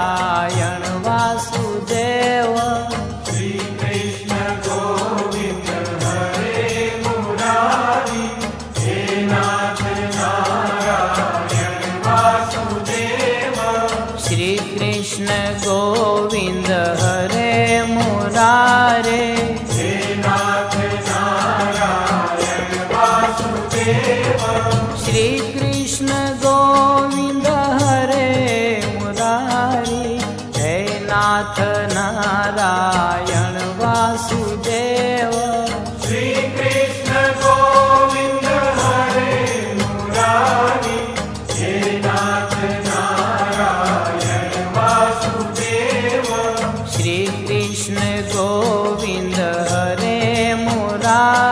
નારાયણ વાસુદેવ શ્રી કૃષ્ણ ગોવિંદ હરે મુરારી હે નાથ નારાયણ વાસુદેવ શ્રી કૃષ્ણ ગોવિંદ હરે મુરારે હે નાથ નારાયણ વાસુદેવ શ્રી કૃષ્ણ ગોવિંદ હરે મુરારી હે નાથ નારાયણ વાસુદેવ શ્રી કૃષ્ણ ગોવિંદ હરે મુરારી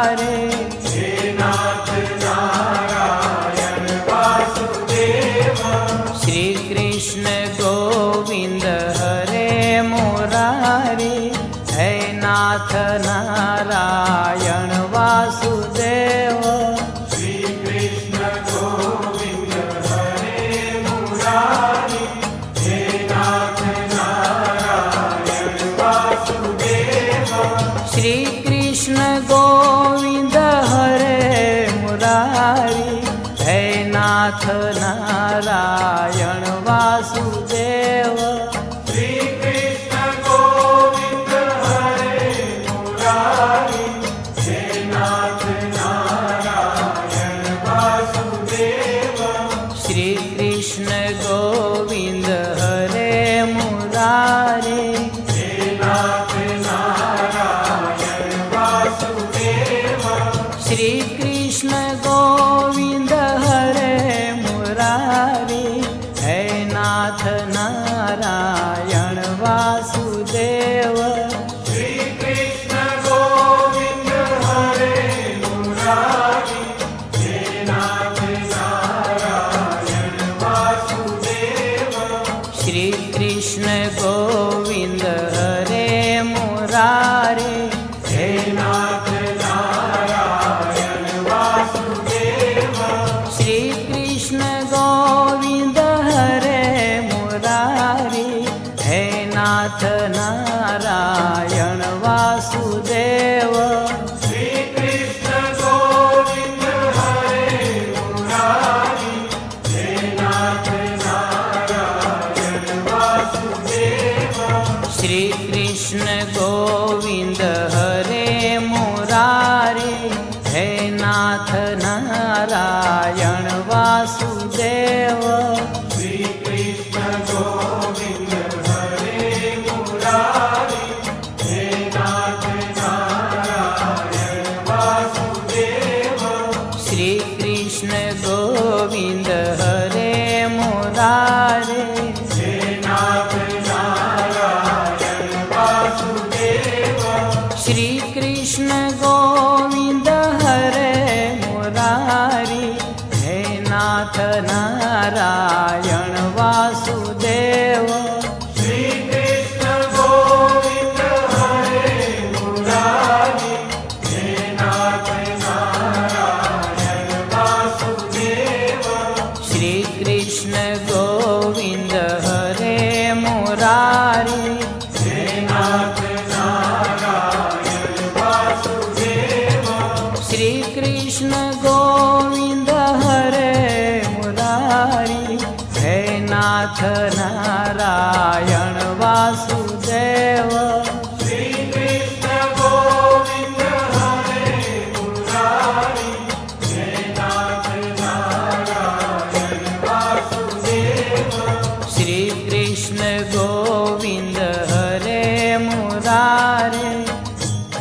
હે નાથ નારાયણ વાસુદેવ શ્રી કૃષ્ણ ગોવિંદ હરે મુરારે હે નાથ નારાયણ વાસુદેવ શ્રી કૃષ્ણ ગોવિંદ હરે મુરારી હે નાથ નારાયણ વાસુદેવ શ્રી કૃષ્ણ ગોવિંદ હરે મુરારી હે નાથ નારાયણ વાસુદેવ શ્રી કૃષ્ણ ગોવિંદ હરે મુરારી હે નાથ નારાયણ વાસુદેવ શ્રી કૃષ્ણ ગોવિંદ હરે મુરારી હે નાથ નારાયણ વાસુદેવ શ્રી કૃષ્ણ ગોવિંદ હરે મુરારે હે નાથ નારાયણ વાસુદેવ શ્રી કૃષ્ણ ગોવિંદ હરે મુરારી હે નાથ નારાયણ વાસુદેવ શ્રી કૃષ્ણ ગોવિંદ હરે મુરારી હે નાથ નારાયણ વાસુદેવ શ્રી કૃષ્ણ ગોવિંદ હરે મુરારે હે નાથ નારાયણ વાસુદેવ શ્રી કૃષ્ણ ગોવિંદ હરે મુરારી હે નાથ નારાયણ વાસુદેવ શ્રી કૃષ્ણ ગોવિંદ હરે મુરારી હે નાથ નારાયણ વાસુદેવ શ્રી કૃષ્ણ ગોવિંદ હરે મુરારે હે નાથ નારાયણ વાસુદેવ શ્રી કૃષ્ણ ગોવિંદ હરે મુરારી હે નાથ નારાયણ વાસુદેવ શ્રી કૃષ્ણ ગોવિંદ હરે મુરારે હે નાથ નારાયણ વાસુદેવ શ્રી કૃષ્ણ ગોવિંદ હરે મુરારી હે નાથ નારાયણ વાસુદેવ શ્રી કૃષ્ણ ગોવિંદ હરે મુરારી હે નાથ નારાયણ વાસુદેવ શ્રી કૃષ્ણ ગોવિંદ હરે મુરારી હે નાથ નારાયણ વાસુદેવ શ્રી કૃષ્ણ ગોવિંદ હરે મુરારી હે નાથ નારાયણ વાસુદેવ શ્રી કૃષ્ણ ગોવિંદ હરે મુરારી હે નાથ નારાયણ વાસુદેવ શ્રી કૃષ્ણ ગોવિંદ હરે મુરારે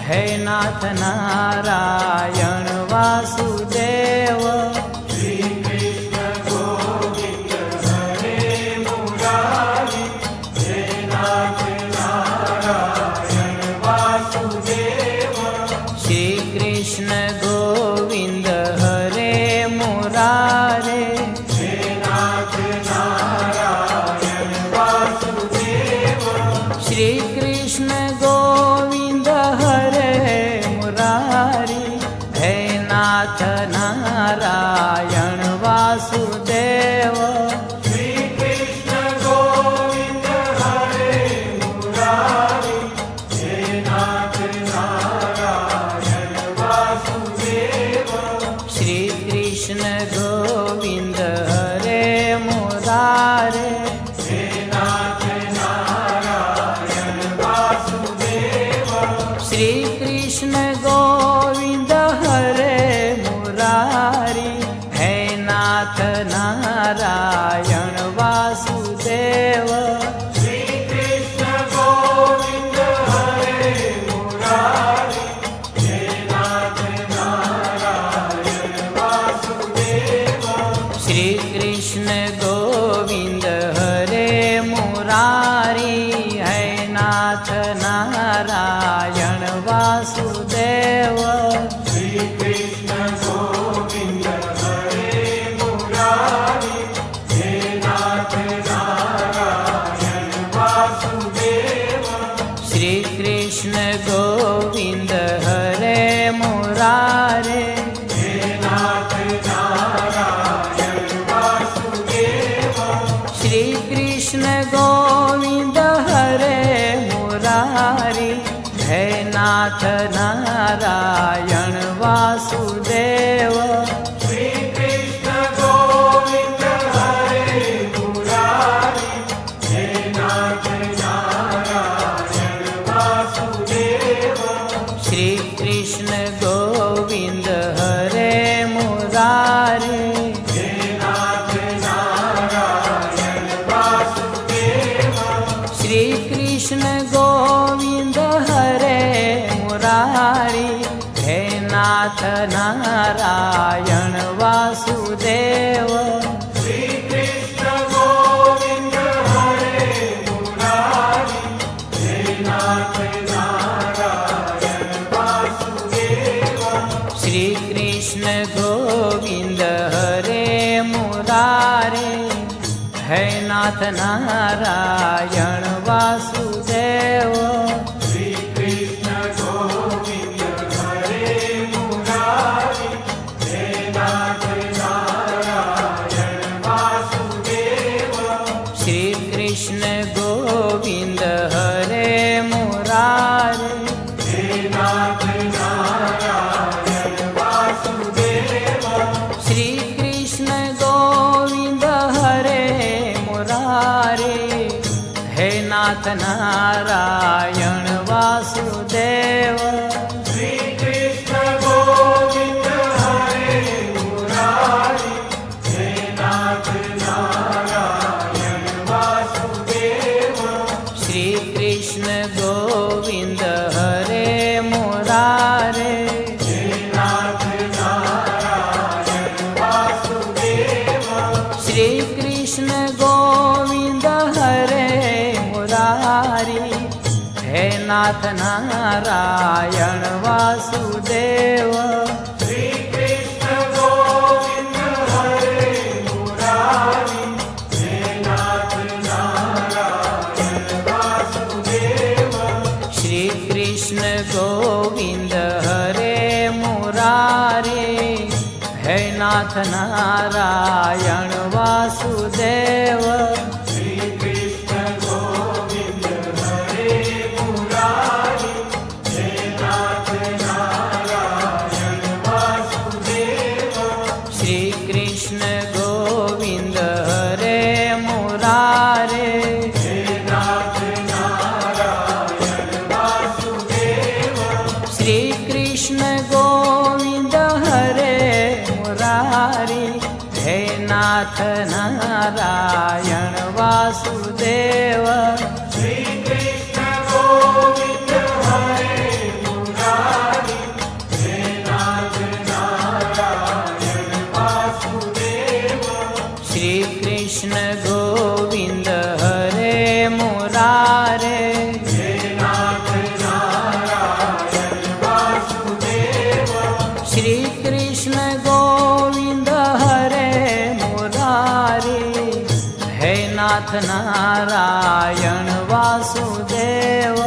હે નાથ નારાયણ વાસુદેવ શ્રી કૃષ્ણ ગોવિંદ હરે મુરારી હે નાથ નારાયણ વાસુદેવ શ્રી કૃષ્ણ ગોવિંદ હરે મુરારે હે નાથ નારાયણ વાસુદેવ શ્રી કૃષ્ણ ગોવિંદ હરે મુરારી હે નાથ मुरारी है नाथ नारायण वासुदेव श्री कृष्ण गोविंद हरे मुरारी हे नाथ नारायण वासुदेव श्री कृष्ण गोविंद हरे मुरारे हे नाथ नारायण वासुदेव श्री कृष्ण गोविंद हरे मुरारी है नाथ नारायण वासुदेव श्री कृष्ण गोविंद हरे मुरारी हे नाथ नारायण वासुदेव श्री कृष्ण गोविंद हरे मुरारे हे नाथ नारायण वासुदेव श्री कृष्ण गोविंद हरे मुरारी हे नाथ नारायण वासुदेव श्री कृष्ण गोविंद हरे मुरारी हे नाथ नारायण वासुदेव श्री कृष्ण गोविंद हरे मुरारे है नाथ नारायण वासुदेव श्री कृष्ण गोविंद हरे मुरारी हे नाथ नारायण वासुदेव श्री कृष्ण गोविंद हरे मुरारे हे नाथ नारायण वासुदेव श्री कृष्ण गोविंद हरे मुरारे हे नाथ नारायण वासुदेव श्री कृष्ण गोविंद हरे मुरारी हे नाथ नारायण वासुदेव श्री कृष्ण गोविंद हरे मुरारे हे नाथ नारायण वासुदेव श्री कृष्ण गोविंद हरे मुरारी हे नाथ नारायण वासुदेव श्री कृष्ण गोविंद हरे मुरारी हे नाथ नारायण वासुदेव श्री कृष्ण गोविंद हरे मुरारे हे नाथ नारायण वासुदेव श्री कृष्ण गोविंद हरे मुरारी हे नाथ नारायण वासुदेव श्री कृष्ण गोविंद हरे मुरारे हे नाथ नारायण वासुदेव श्री कृष्ण गोविंद हरे मुरारी हे नाथ नारायण वासुदेव श्री कृष्ण गोविंद हरे मुरारी हे नाथ नारायण वासुदेव श्री कृष्ण गोविंद हरे मुरारे हे नाथ नारायण वासुदेव श्री कृष्ण गोविंद हरे मुरारी हे नाथ नारायण वासुदेव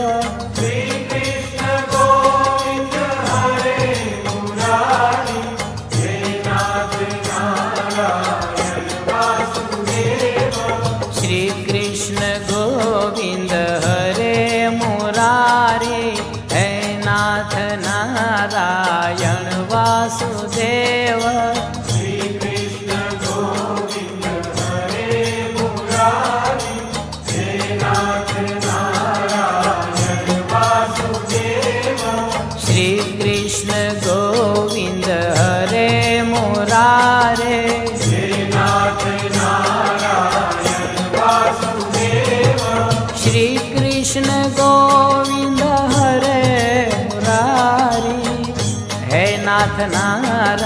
श्री कृष्ण गोविंद हरे मुरारी हे नाथ नारायण वासुदेव श्री कृष्ण गोविंद हरे मुरारी हे नाथ नारायण वासुदेव श्री कृष्ण गोविंद हरे मुरारी हे नाथ नारायण वासुदेव श्री कृष्ण गोविंद हरे मुरारे हे नाथ नारायण वासुदेव श्री कृष्ण गोविंद हरे मुरारी हे नाथ नारायण